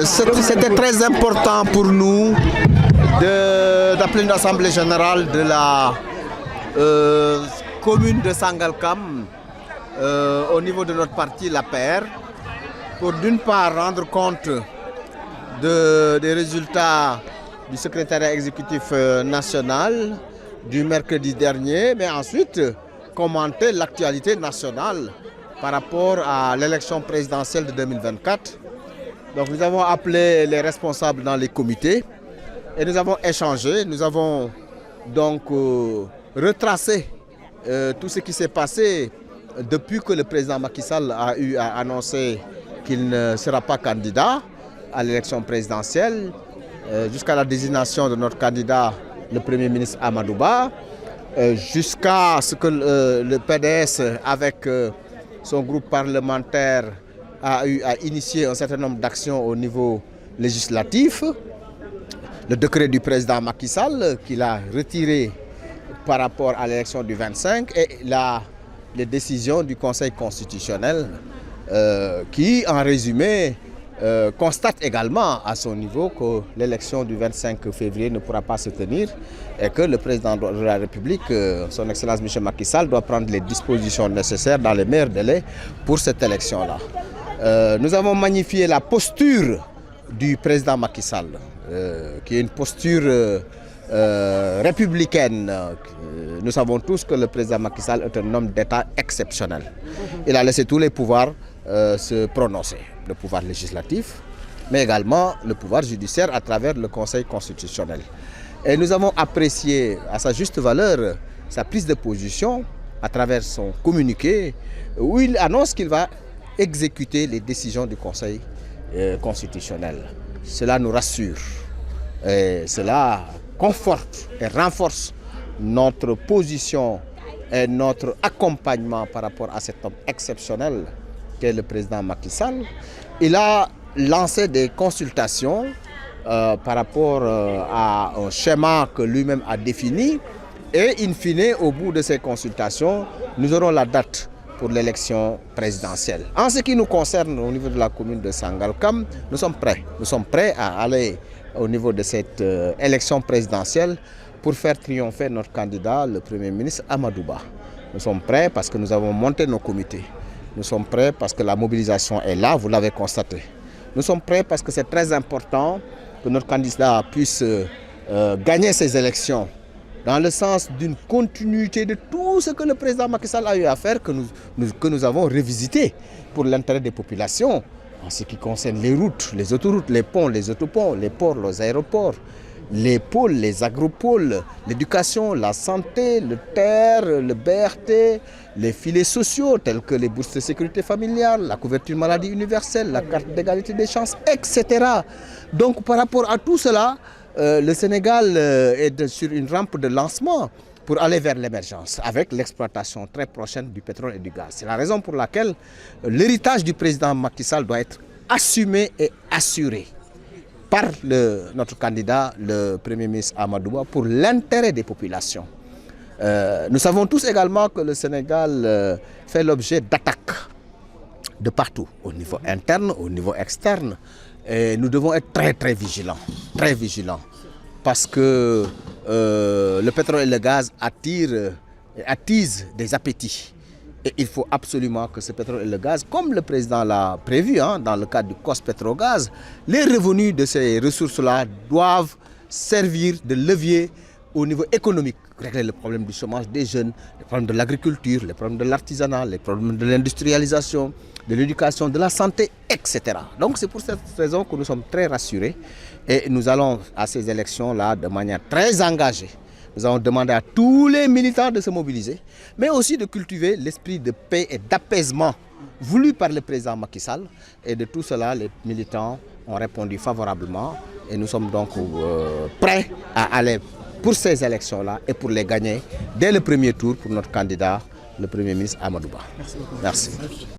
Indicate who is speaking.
Speaker 1: C'était très important pour nous d'appeler une assemblée générale de la commune de Sangalkam au niveau de notre parti, l'APR, pour d'une part rendre compte des résultats du secrétariat exécutif national du mercredi dernier, mais ensuite commenter l'actualité nationale par rapport à l'élection présidentielle de 2024. Donc nous avons appelé les responsables dans les comités et nous avons échangé, nous avons donc retracé tout ce qui s'est passé depuis que le président Macky Sall a eu à annoncer qu'il ne sera pas candidat à l'élection présidentielle, jusqu'à la désignation de notre candidat, le Premier ministre Amadou Ba, jusqu'à ce que le PDS, avec son groupe parlementaire, a eu à initier un certain nombre d'actions au niveau législatif. Le décret du président Macky Sall qu'il a retiré par rapport à l'élection du 25 et les décisions du Conseil constitutionnel qui, en résumé, constate également à son niveau que l'élection du 25 février ne pourra pas se tenir et que le président de la République, son Excellence M. Macky Sall, doit prendre les dispositions nécessaires dans les meilleurs délais pour cette élection-là. Nous avons magnifié la posture du président Macky Sall, qui est une posture républicaine. Nous savons tous que le président Macky Sall est un homme d'État exceptionnel. Il a laissé tous les pouvoirs se prononcer, le pouvoir législatif, mais également le pouvoir judiciaire à travers le Conseil constitutionnel. Et nous avons apprécié à sa juste valeur sa prise de position à travers son communiqué où il annonce qu'il va exécuter les décisions du Conseil constitutionnel. Cela nous rassure et cela conforte et renforce notre position et notre accompagnement par rapport à cet homme exceptionnel qu'est le président Macky Sall. Il a lancé des consultations par rapport à un schéma que lui-même a défini et in fine, au bout de ces consultations, nous aurons la date pour l'élection présidentielle. En ce qui nous concerne au niveau de la commune de Sangalkam, nous sommes prêts. Nous sommes prêts à aller au niveau de cette élection présidentielle pour faire triompher notre candidat, le Premier ministre Amadou Ba. Nous sommes prêts parce que nous avons monté nos comités. Nous sommes prêts parce que la mobilisation est là, vous l'avez constaté. Nous sommes prêts parce que c'est très important que notre candidat puisse gagner ces élections dans le sens d'une continuité de tout ce que le président Macky Sall a eu à faire, que nous avons revisité pour l'intérêt des populations, en ce qui concerne les routes, les autoroutes, les ponts, les autoponts, les ports, les aéroports, les pôles, les agropôles, l'éducation, la santé, le TER, le BRT, les filets sociaux tels que les bourses de sécurité familiale, la couverture maladie universelle, la carte d'égalité des chances, etc. Donc par rapport à tout cela, le Sénégal est sur une rampe de lancement pour aller vers l'émergence avec l'exploitation très prochaine du pétrole et du gaz. C'est la raison pour laquelle l'héritage du président Macky Sall doit être assumé et assuré par notre candidat, le Premier ministre Amadou Ba, pour l'intérêt des populations. Nous savons tous également que le Sénégal fait l'objet d'attaques de partout, au niveau interne, au niveau externe. Et nous devons être très vigilants, parce que le pétrole et le gaz attisent des appétits. Et il faut absolument que ce pétrole et le gaz, comme le président l'a prévu dans le cadre du COS-Pétrogaz, les revenus de ces ressources-là doivent servir de levier au niveau économique, régler le problème du chômage des jeunes, les problèmes de l'agriculture, les problèmes de l'artisanat, les problèmes de l'industrialisation, de l'éducation, de la santé, etc. Donc c'est pour cette raison que nous sommes très rassurés et nous allons à ces élections-là de manière très engagée. Nous avons demandé à tous les militants de se mobiliser, mais aussi de cultiver l'esprit de paix et d'apaisement voulu par le président Macky Sall. Et de tout cela, les militants ont répondu favorablement et nous sommes donc prêts à aller pour ces élections-là et pour les gagner dès le premier tour pour notre candidat, le Premier ministre Amadou Ba. Merci beaucoup. Merci.